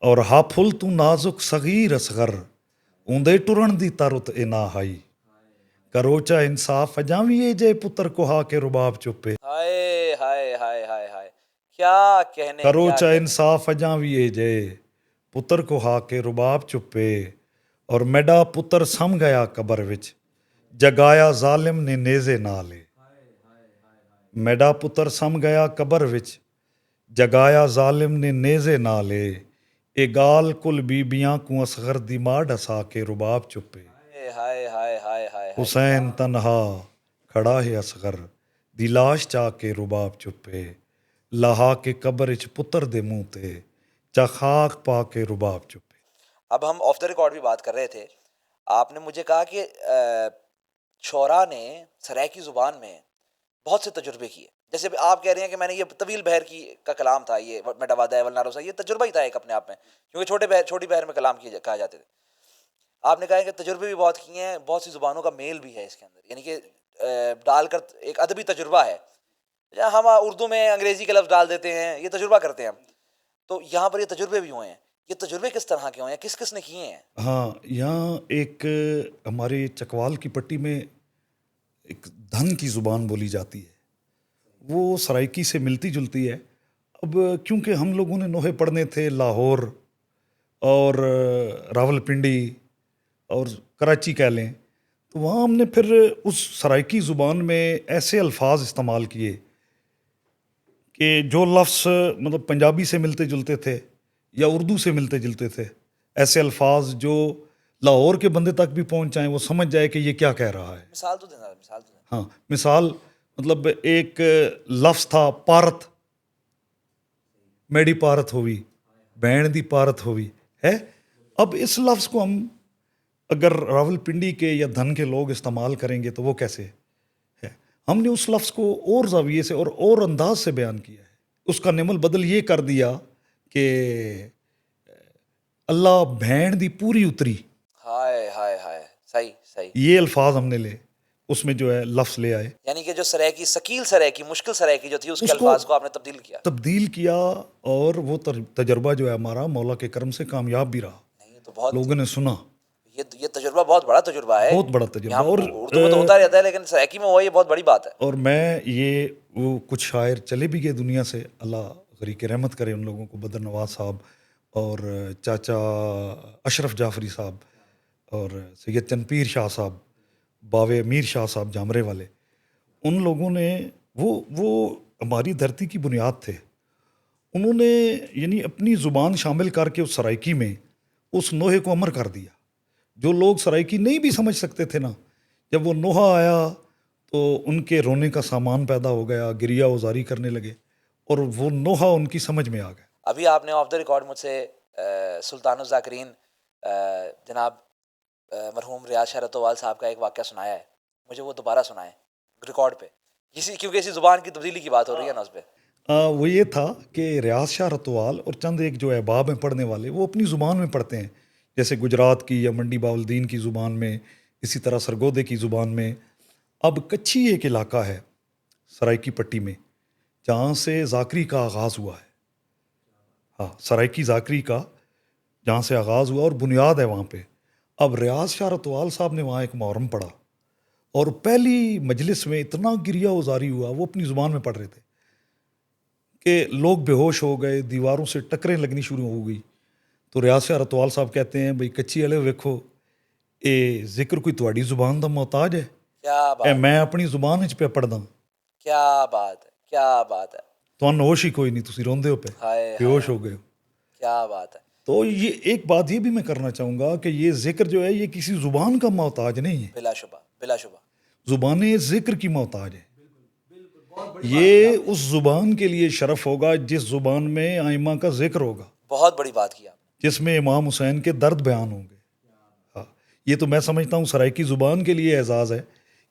اور ہا پھل تو نازک صغیر اصغر اوندے ٹرن دی ترت انا ہائی, کروچا انصاف اجاں وی اے جے پتر کو ہا کے رباب چپے. ہائے ہائے ہائے ہائے ہائے, کیا کہنے. کروچا انصاف اجاں وی اے جے پتر کو ہا کے رباب چپے, ਔਰ ਮੈਡਾ ਪੁੱਤਰ ਸਮ ਗਿਆ ਕਬਰ ਵਿੱਚ, ਜਗਾਇਆ ਜ਼ਾਲਿਮ ਨੇ ਨੇਜ਼ੇ ਨਾਲੇ। ਮੈਡਾ ਪੁੱਤਰ ਸਮ ਗਿਆ ਕਬਰ ਵਿੱਚ, ਜਗਾਇਆ ਜ਼ਾਲਿਮ ਨੇ ਨੇਜ਼ੇ ਨਾਲੇ। ਇਹ ਗਾਲ ਕੁਲ ਬੀਬੀਆਂ ਕੋ ਅਸਗਰ ਦੀ ਮਾਂ ਢਸਾ ਕੇ ਰਬਾਬ ਚੁੱਪੇ। ہائے ہائے ہائے ہائے حسین تنہا کھڑا ہے اصغر دی لاش چا کے رباب چپے، لہا کے قبر اچ پتر دے منہ تے چا خاک پا کے رباب چپے۔ اب ہم آف دا ریکارڈ بھی بات کر رہے تھے، آپ نے مجھے کہا کہ شعراء نے سرائکی زبان میں بہت سے تجربے کیے، جیسے آپ کہہ رہے ہیں کہ میں نے یہ طویل بحر کا کلام تھا، یہ میٹا وعدہ ولناروسا، یہ تجربہ ہی تھا ایک اپنے آپ میں، کیونکہ چھوٹی بحر میں کلام کہا جاتے تھے۔ آپ نے کہا کہ تجربے بھی بہت کیے ہیں، بہت سی زبانوں کا میل بھی ہے اس کے اندر، یعنی کہ ڈال کر ایک ادبی تجربہ ہے۔ ہم اردو میں انگریزی کے لفظ ڈال دیتے ہیں، یہ تجربہ کرتے ہیں ہم، تو یہاں پر یہ تجربے بھی ہوئے ہیں۔ یہ تجربے کس طرح کے ہوئے ہیں، کس کس نے کیے ہیں؟ ہاں، یہاں ایک ہمارے چکوال کی پٹی میں ایک دھن کی زبان بولی جاتی ہے، وہ سرائکی سے ملتی جلتی ہے۔ اب کیونکہ ہم لوگوں نے نوحے پڑھنے تھے لاہور اور راول پنڈی اور کراچی کہہ لیں، تو وہاں ہم نے پھر اس سرائکی زبان میں ایسے الفاظ استعمال کیے کہ جو لفظ مطلب پنجابی سے ملتے جلتے تھے یا اردو سے ملتے جلتے تھے، ایسے الفاظ جو لاہور کے بندے تک بھی پہنچ جائیں، وہ سمجھ جائے کہ یہ کیا کہہ رہا ہے۔ مثال تو دینا، مثال تو دینا۔ ہاں، مثال مطلب ایک لفظ تھا پارت، میڈی پارت ہوئی، بین دی پارت ہوئی ہے۔ اب اس لفظ کو ہم اگر راول پنڈی کے یا دھن کے لوگ استعمال کریں گے تو وہ کیسے ہے؟ ہم نے اس لفظ کو اور زاویے سے اور انداز سے بیان کیا ہے، اس کا نعمل بدل یہ کر دیا کہ اللہ بھین دی پوری اتری، ہائے ہائے ہائے، صحیح صحیح، یہ الفاظ ہم نے لے، اس میں جو ہے لفظ لے آئے، یعنی کہ جو سرائکی ثقیل سرائکی مشکل سرائکی جو تھی اس کے الفاظ کو آپ نے تبدیل کیا، اور وہ تجربہ جو ہے ہمارا مولا کے کرم سے کامیاب بھی رہا، نہیں تو بہت لوگوں نے سنا۔ یہ تجربہ بہت بڑا تجربہ ہے، بہت بڑا تجربہ، یہاں اور اردو میں تو ہوتا رہتا ہے لیکن سرائکی میں ہوا، یہ بہت بڑی بات ہے۔ اور میں یہ وہ کچھ شاعر چلے بھی گئے دنیا سے، اللہ غریق رحمت کرے ان لوگوں کو، بدر نواز صاحب اور چاچا اشرف جعفری صاحب اور سید چند پیر شاہ صاحب، باوے امیر شاہ صاحب جامرے والے، ان لوگوں نے وہ ہماری دھرتی کی بنیاد تھے، انہوں نے یعنی اپنی زبان شامل کر کے اس سرائکی میں اس نوحے کو امر کر دیا۔ جو لوگ سرائکی نہیں بھی سمجھ سکتے تھے نا، جب وہ نوحہ آیا تو ان کے رونے کا سامان پیدا ہو گیا، گریہ وزاری کرنے لگے، اور وہ نوحہ ان کی سمجھ میں آ گیا۔ ابھی آپ نے آف دا ریکارڈ مجھ سے سلطان الذاکرین جناب مرحوم ریاض شاہ رتوال صاحب کا ایک واقعہ سنایا ہے، مجھے وہ دوبارہ سنائیں ریکارڈ پہ، کیونکہ اسی زبان کی تبدیلی کی بات ہو رہی ہے نا اس پہ۔ وہ یہ تھا کہ ریاض شاہ رتوال اور چند ایک جو احباب ہیں پڑھنے والے، وہ اپنی زبان میں پڑھتے ہیں، جیسے گجرات کی یا منڈی باولدین کی زبان میں، اسی طرح سرگودے کی زبان میں۔ اب کچھی ایک علاقہ ہے سرائکی پٹی میں جہاں سے ذاکری کا آغاز ہوا ہے، ہاں، سرائکی ذاکری کا جہاں سے آغاز ہوا اور بنیاد ہے وہاں پہ۔ اب ریاض شاہ رتوال صاحب نے وہاں ایک محرم پڑھا، اور پہلی مجلس میں اتنا گریہ وزاری ہوا، وہ اپنی زبان میں پڑھ رہے تھے کہ لوگ بے ہوش ہو گئے، دیواروں سے ٹکریں لگنی شروع ہو گئی۔ تو ریاض شاہ رتوال صاحب کہتے ہیں بھئی کچھی والے ویکھو، اے ذکر کوئی تواڈی زبان دا محتاج ہے، کیا اے بات، میں اپنی زبان وچ پہ پڑھدا، کیا بات ہے، کیا بات ہے، تہانوں ہوش ہی کوئی نہیں، تسی روندے ہو پہ، ہائے بے ہوش ہو گئے ہو۔ کیا بات ہے۔ تو یہ ایک بات یہ بھی میں کرنا چاہوں گا کہ یہ ذکر جو ہے یہ کسی زبان کا محتاج نہیں ہے، بلا شبہ، بلا شبہ، زبانیں ذکر کی محتاج ہے۔ یہ اس زبان کے لیے شرف ہوگا جس زبان میں آئمہ کا ذکر ہوگا، بہت بڑی بات کی آپ نے۔ جس میں امام حسین کے درد بیان ہوں گے۔ ہاں، یہ تو میں سمجھتا ہوں سرائکی زبان کے لیے اعزاز ہے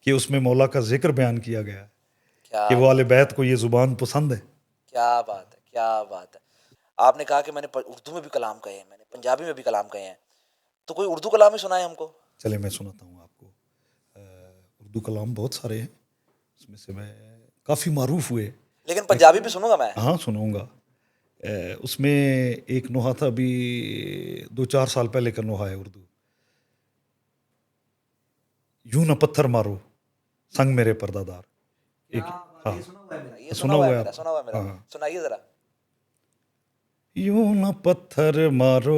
کہ اس میں مولا کا ذکر بیان کیا گیا ہے، کیا کہ وہ اہل بیت کو یہ زبان پسند ہے۔ کیا بات ہے، کیا بات ہے۔ آپ نے کہا کہ میں نے اردو میں بھی کلام کہے ہیں، میں نے پنجابی میں بھی کلام کہے ہیں، تو کوئی اردو کلام ہی سنائے ہم کو۔ چلے میں سناتا ہوں آپ کو، اردو کلام بہت سارے ہیں، اس میں سے میں کافی معروف ہوئے، لیکن پنجابی بھی سنوں گا میں۔ ہاں سنوں گا۔ اس میں ایک نوحہ تھا، ابھی 2-4 سال پہلے کا نوحہ ہے اردو، یوں نہ پتھر مارو سنگ میرے پردہ دار، ایک ہاں یہ سنا ہوا ہے میرا، سنا ہوا ہے میرا، ہاں۔ سنائیے ذرا۔ یوں نہ پتھر مارو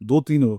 2-3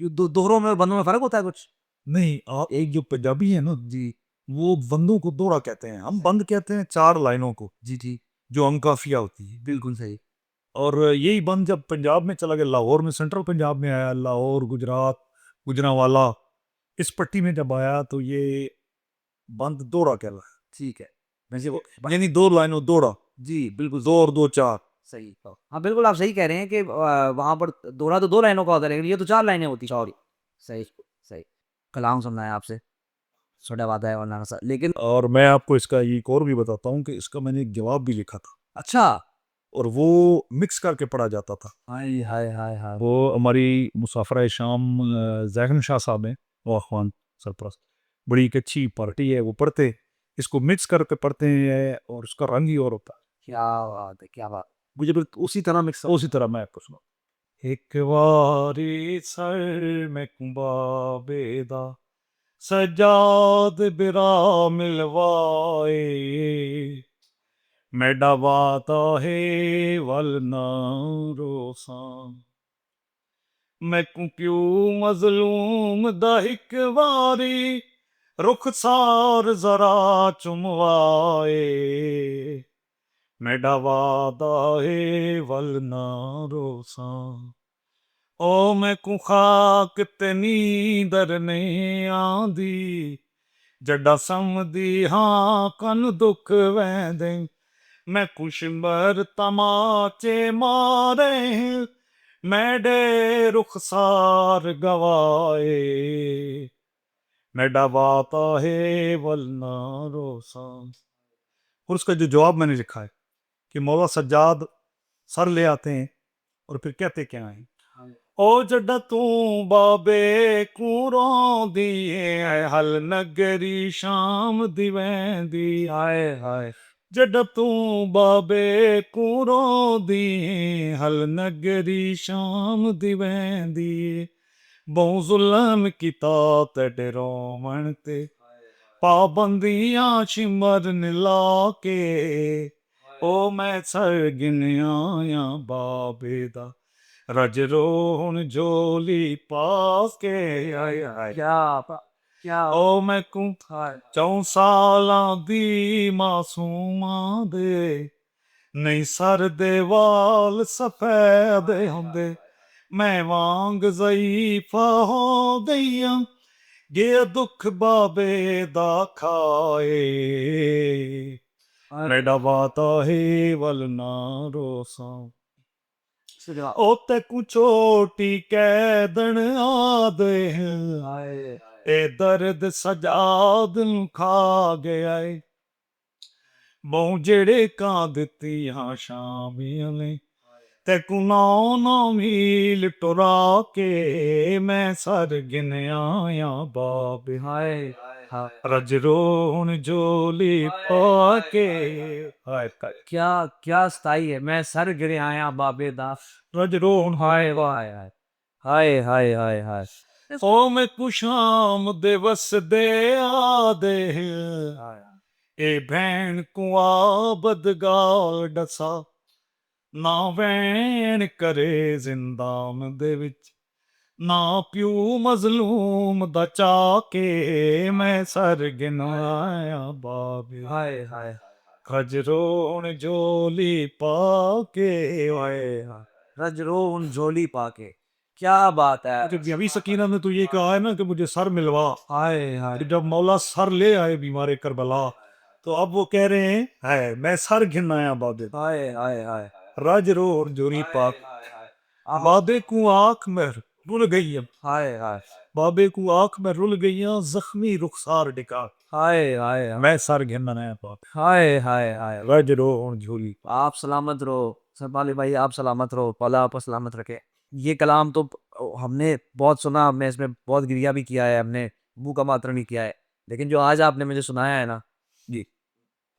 دوہروں میں اور بندوں میں فرق ہوتا ہے کچھ؟ نہیں، آپ ایک جو پنجابی ہے نا جی وہ بندوں کو دوہرا کہتے ہیں، ہم بند کہتے ہیں 4 لائنوں کو جی جی جو انکافیہ ہوتی ہے. بالکل صحیح. اور یہی بند جب پنجاب میں چلا گیا، لاہور میں، سینٹرل پنجاب میں آیا، لاہور، گجرات، گجرانوالا، اس پٹی میں جب آیا تو یہ بند دوہرا کہلایا. ٹھیک ہے. ویسے وہ یعنی 2 لائنوں دوہرا، جی بالکل 2 اور 2 4. صحیح. ہاں بالکل آپ صحیح کہہ رہے ہیں کہ وہاں پر دوہرا تو 2 لائنوں کا ہوتا ہے، لیکن یہ تو 4 لائنیں ہوتی ہیں. صحیح صحیح. کلام سننا ہے آپ سے چھوٹا بات ہے مولانا صاحب، لیکن اور میں آپ کو اس کا ایک اور بھی بتاتا ہوں کہ اس کا میں نے ایک جواب بھی لکھا تھا اچھا. اور وہ مکس کر کے پڑھا جاتا تھا. ہائے ہائے ہائے ہائے. وہ ہماری مسافرہ شام ذاکر شاہ صاحب ہیں، وہ اخوان سرپرست، بڑی ایک اچھی پارٹی ہے، وہ پڑھتے اس کو مکس کر کے پڑھتے ہیں اور اس کا رنگ ہی اور ہوتا ہے. کیا بات ہے، کیا بات. مجھے پھر اسی طرح مکس اسی طرح میں آپ کو سنا. ایک واری سر میں بابے دا سجاد برا ملوائے، میڈا باتا ہے ولنا روساں، میں پیو مظلوم دا ایک واری رخسار ذرا چموائے، میڈا وعدہ ہے ولنا روساں، او میں کو خاک تے نیندر نہیں آندی، جڈا سمدی ہاں کن دکھ ویندے، میں کشمبر تماچے مارے، میڈے رخسار گوائے، میڈا باتا ہے ولنا روساں. اور اس کا جو جواب میں نے لکھا ہے کہ مولا سجاد سر لے آتے ہیں اور پھر کہتے کیا ہیں، او جڈا تو بابے کو رون دیے حل نگری شام دی ویندی، ہائے ہائے. جڈا تو بابے کو رون دیے حل نگری شام دی ویندی، بہو ظلم کیتا تے رومن تے پابندیاں چمرن لا کے، او میں سر گنیا بابے دا رج رون جولی پاس کے، آئے آئے. کیا او میں کو 4 سالاں دی معصوماں دے نہیں سر دے وال سفید ہوندے، میں وانگ ضعیفہ ہو گئیاں، یہ دکھ بابے دا کھائے، میڈا باتا ہے ولنا روساں، او تے کو چوٹی قیدن آدے ہیں، اے درد سجاد نوں کھا گیا ہے، بہوں جڑے کان دتی ہاں شامیاں نے، تے کو 9 میل ٹرا کے، میں سر گنیا یا بابے، ہائے رج رون جولی پا کے، ہائے کیا کیا ستائی ہے، میں سر گرے آیا بابے دا رج رون، ہائے ہائے ہائے ہائے ہائے ہائے. او میں کو شام دے وس دے آدے ہیں، اے بہن کو آبد گال ڈسا، نہ وین کرے زندان دے وچ، نہ پیو مظلوم دا چا کے، میں سر گنایا بابے، ہائے ہائے. خجرون جولی پا کے، آئے رج رون جھولی پا کے. کیا بات ہے. جب ابھی سکینہ نے تو یہ کہا ہے نا کہ مجھے سر ملوا، ہائے ہائے جب مولا سر لے آئے بیمار کربلا تو اب وہ کہہ رہے ہیں ہے میں سر گنایا بابے، ہائے ہائے ہائے. رج رون جولی پاک، بابے کو آنکھ میں رل گئی، ہائے ہائے بابے کو آنکھ میں رل گئیاں زخمی رخسار ڈکا، ہائے ہائے میں سر گنایا بابے، ہائے ہائے ہائے. رج رون جھولی. آپ سلامت رہو سرپالی بھائی، آپ سلامت رہو، اللہ آپ کو سلامت رکھے. یہ کلام تو ہم نے بہت سنا، ہم نے اس میں بہت گریا بھی کیا ہے، ہم نے منہ کا ماتر بھی کیا ہے، لیکن جو آج آپ نے مجھے سنایا ہے نا جی،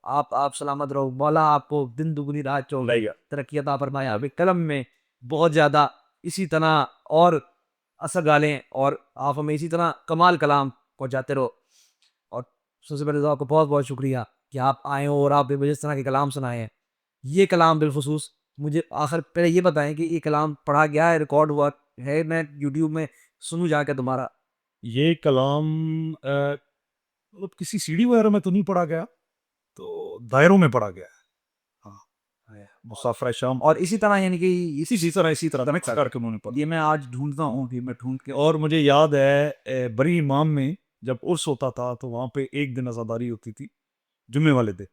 آپ سلامت رہو، مولا آپ کو دن دگنی رات چوگنی ترقی عطا فرمائے. ابھی قلم میں بہت زیادہ اسی طرح اور اثر ڈالیں، اور آپ ہمیں اسی طرح کمال کلام پہنچاتے رہو. اور سب سے پہلے تو آپ کو بہت بہت شکریہ کہ آپ آئے ہو اور آپ نے مجھے اس طرح کے کلام سنائے ہیں. یہ کلام بالخصوص مجھے آخر پہلے یہ بتائیں کہ یہ کلام پڑھا گیا ہے، ریکارڈ ہوا ہے، میں یوٹیوب میں سنوں جا کے تمہارا. یہ کلام مطلب کسی سی ڈی وغیرہ میں تو نہیں پڑھا گیا, تو دائروں میں پڑھا گیا. مسافر شام اور اسی طرح یعنی کہ اسی طرح مکس کر کے انہوں نے پڑھا. یہ میں آج ڈھونڈتا ہوں کہ میں ڈھونڈ کے. اور مجھے یاد ہے بری امام میں جب عرس ہوتا تھا تو وہاں پہ ایک دن عزاداری ہوتی تھی جمعے والے دن,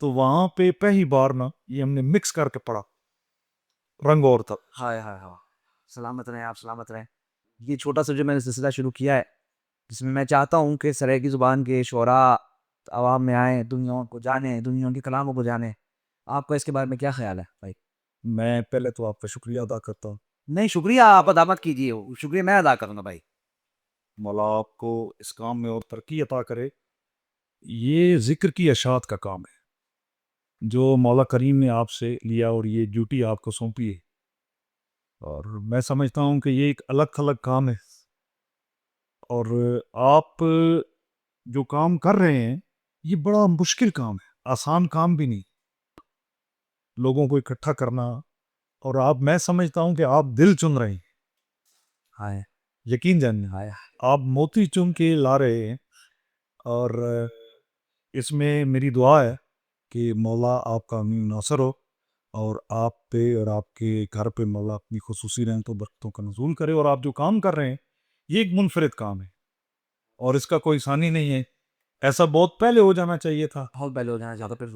تو وہاں پہ پہلی بار نا یہ ہم نے مکس کر کے پڑھا, رنگ اور تھا. ہائے ہائے ہائے, سلامت رہیں آپ, سلامت رہیں. یہ چھوٹا سا جو میں نے سلسلہ شروع کیا ہے, جس میں میں چاہتا ہوں کہ سرائیکی زبان کے شعراء عوام میں آئیں, دنیا کو جانیں, دنیا کے کلاموں کو جانیں. آپ کا اس کے بارے میں کیا خیال ہے بھائی؟ میں پہلے تو آپ کا شکریہ ادا کرتا ہوں. نہیں, شکریہ آپ ادا مت کیجیے, شکریہ میں ادا کروں گا بھائی. مولا آپ کو اس کام میں اور ترقی عطا کرے. یہ ذکر کی اشاعت کا کام ہے جو مولا کریم نے آپ سے لیا اور یہ ڈیوٹی آپ کو سونپی ہے, اور میں سمجھتا ہوں کہ یہ ایک الگ الگ کام ہے. اور آپ جو کام کر رہے ہیں یہ بڑا مشکل کام ہے, آسان کام بھی نہیں, لوگوں کو اکٹھا کرنا. اور آپ, میں سمجھتا ہوں کہ آپ دل چن رہے ہیں. ہائے یقین جانیں, ہائے, آپ موتی چن کے لا رہے ہیں. اور اس میں میری دعا ہے کہ مولا آپ کا امین ناصر ہو, اور آپ پہ اور آپ کے گھر پہ مولا اپنی خصوصی رحمتوں برکتوں کا نزول کرے. اور آپ جو کام کر رہے ہیں یہ ایک منفرد کام ہے اور اس کا کوئی ثانی نہیں ہے. ایسا بہت پہلے ہو جانا چاہیے تھا. بہت پہلے ہو جانا چاہتا, پھر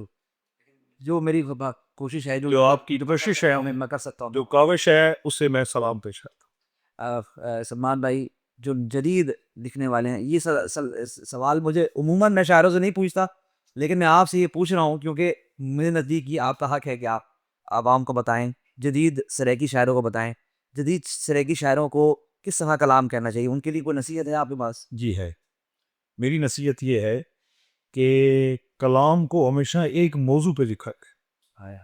جو میری کوشش ہے, جو آپ کی کوشش ہے, میں کر سکتا ہوں, جو کاوش ہے, اس سے میں سلام پیش کرتا ہوں. سلمان بھائی جو جدید لکھنے والے ہیں, یہ سوال مجھے عموماً میں شاعروں سے نہیں پوچھتا, لیکن میں آپ سے یہ پوچھ رہا ہوں کیونکہ میرے نزدیک یہ آپ کا حق ہے کہ آپ عوام کو بتائیں, جدید سرائیکی شاعروں کو بتائیں, جدید سرائیکی شاعروں کو کس طرح کلام کرنا چاہیے. ان کے لیے کوئی نصیحت ہے آپ کے پاس؟ جی ہے, میری نصیحت یہ ہے کہ کلام کو ہمیشہ ایک موضوع پہ لکھا ہے.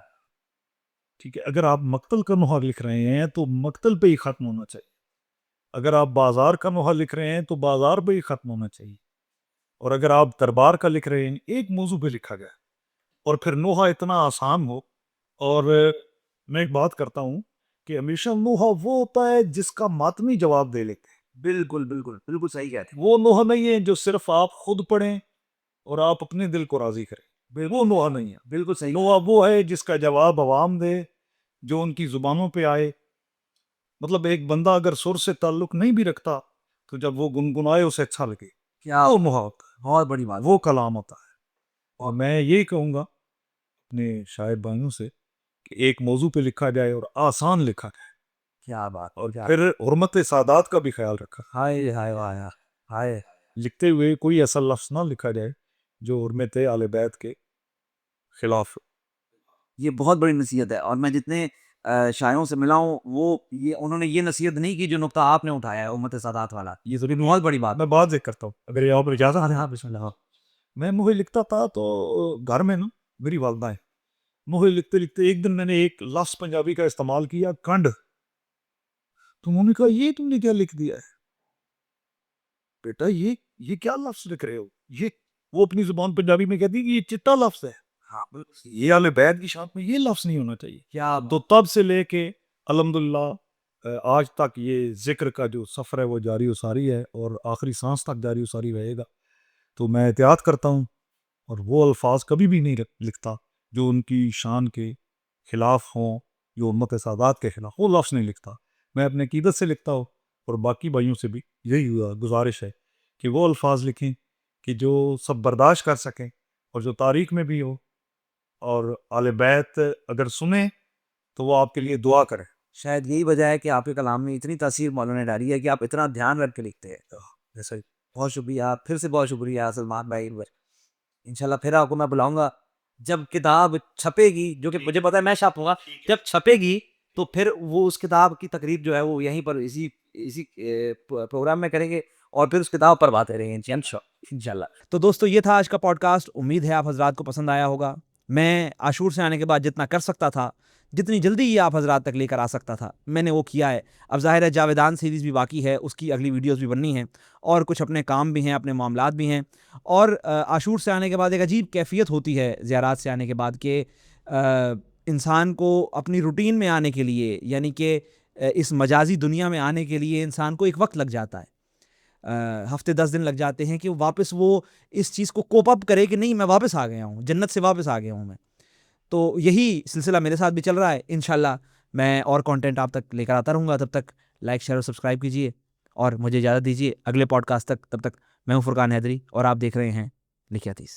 ٹھیک ہے, اگر آپ مقتل کا نوحہ لکھ رہے ہیں تو مقتل پہ ہی ختم ہونا چاہیے. اگر آپ بازار کا نوحہ لکھ رہے ہیں تو بازار پہ ہی ختم ہونا چاہیے. اور اگر آپ دربار کا لکھ رہے ہیں, ایک موضوع پہ لکھا گیا, اور پھر نوحہ اتنا آسان ہو. اور میں ایک بات کرتا ہوں کہ ہمیشہ نوحہ وہ ہوتا ہے جس کا ماتمی جواب دے لیتے ہیں. بالکل بالکل بالکل صحیح کہتے ہیں. وہ نوحہ نہیں ہے جو صرف آپ خود پڑھیں اور آپ اپنے دل کو راضی کریں. وہ نوحہ نہیں ہے. بالکل صحیح. نوحہ وہ ہے جس کا جواب عوام دے, جو ان کی زبانوں پہ آئے. مطلب ایک بندہ اگر سر سے تعلق نہیں بھی رکھتا تو جب وہ گنگنائے اسے اچھا لگے, کیا وہ نوحہ ہوتا ہے, بہت بڑی بات. وہ کلام ہوتا ہے. اور میں یہی کہوں گا اپنے شاعر بھائیوں سے کہ ایک موضوع پہ لکھا جائے اور آسان لکھا جائے, کیا بات. اور پھر حرمت سادات کا بھی خیال رکھا. ہائے ہائے ہائے ہائے, لکھتے ہوئے کوئی ایسا لفظ نہ لکھا جائے جو حرمت اہل بیت کے خلاف. یہ بہت بڑی نصیحت ہے, اور میں جتنے شاعروں سے ملا ہوں وہ انہوں نے یہ نصیحت نہیں کی جو نقطہ آپ نے اٹھایا ہے امت سادات والا. یہ ضروری بہت بڑی بات. میں بات ذکر کرتا ہوں اگر یہ آپ اجازت ہے. بسم اللہ. میں مجھے لکھتا تھا تو گھر میں نا میری والدہ ہے, مجھے لکھتے لکھتے ایک دن میں نے ایک لفظ پنجابی کا استعمال کیا, کنڈ. تو انہوں نے کہا یہ تم نے کیا لکھ دیا ہے بیٹا, یہ کیا لفظ لکھ رہے ہو. یہ وہ اپنی زبان پنجابی میں کہتی ہے کہ یہ چٹا لفظ ہے, یہ اہل بیت کی شان میں یہ لفظ نہیں ہونا چاہیے. کیا تو تب سے لے کے الحمدللہ آج تک یہ ذکر کا جو سفر ہے وہ جاری و ساری ہے, اور آخری سانس تک جاری و ساری رہے گا. تو میں احتیاط کرتا ہوں اور وہ الفاظ کبھی بھی نہیں لکھتا جو ان کی شان کے خلاف ہوں, جو امت سادات کے خلاف, وہ لفظ نہیں لکھتا. میں اپنے عقیدت سے لکھتا ہوں, اور باقی بھائیوں سے بھی یہی گزارش ہے کہ وہ الفاظ لکھیں کہ جو سب برداشت کر سکیں اور جو تاریخ میں بھی ہو, اور آل بیت اگر سنیں تو وہ آپ کے لیے دعا کریں. شاید یہی وجہ ہے کہ آپ کے کلام میں اتنی تاثیر مولانا نے ڈالی ہے کہ آپ اتنا دھیان رکھ کے لکھتے ہیں. ایسا ہی. بہت شکریہ, پھر سے بہت شکریہ سلمان بھائی. انشاءاللہ پھر آپ کو میں بلاؤں گا جب کتاب چھپے گی, جو کہ مجھے پتا ہے میں چھاپوں گا. جب چھپے گی تو پھر وہ اس کتاب کی تقریب جو ہے وہ یہیں پر اسی پروگرام میں کریں گے, اور پھر اس کتاب پر باتیں رہیں گے انشاءاللہ. تو دوستو یہ تھا آج کا پوڈ کاسٹ. امید ہے آپ حضرات کو پسند آیا ہوگا. میں عاشور سے آنے کے بعد جتنا کر سکتا تھا, جتنی جلدی یہ آپ حضرات تک لے کر آ سکتا تھا, میں نے وہ کیا ہے. اب ظاہر ہے جاویدان سیریز بھی باقی ہے, اس کی اگلی ویڈیوز بھی بننی ہیں, اور کچھ اپنے کام بھی ہیں, اپنے معاملات بھی ہیں. اور عاشور سے آنے کے بعد ایک عجیب کیفیت ہوتی ہے زیارات سے آنے کے بعد کہ انسان کو اپنی روٹین میں آنے کے لیے, یعنی کہ اس مجازی دنیا میں آنے کے لیے انسان کو ایک وقت لگ جاتا ہے، ہفتے 10 دن لگ جاتے ہیں کہ واپس وہ اس چیز کو کوپ اپ کرے کہ نہیں میں واپس آ گیا ہوں، جنت سے واپس آ گیا ہوں میں. تو یہی سلسلہ میرے ساتھ بھی چل رہا ہے. انشاءاللہ میں اور کنٹینٹ آپ تک لے کر آتا رہوں گا. تب تک لائک شیئر اور سبسکرائب کیجیے اور مجھے اجازت دیجیے اگلے پوڈ کاسٹ تک. تب تک میں ہوں فرقان حیدری اور آپ دیکھ رہے ہیں لکھیاتیس.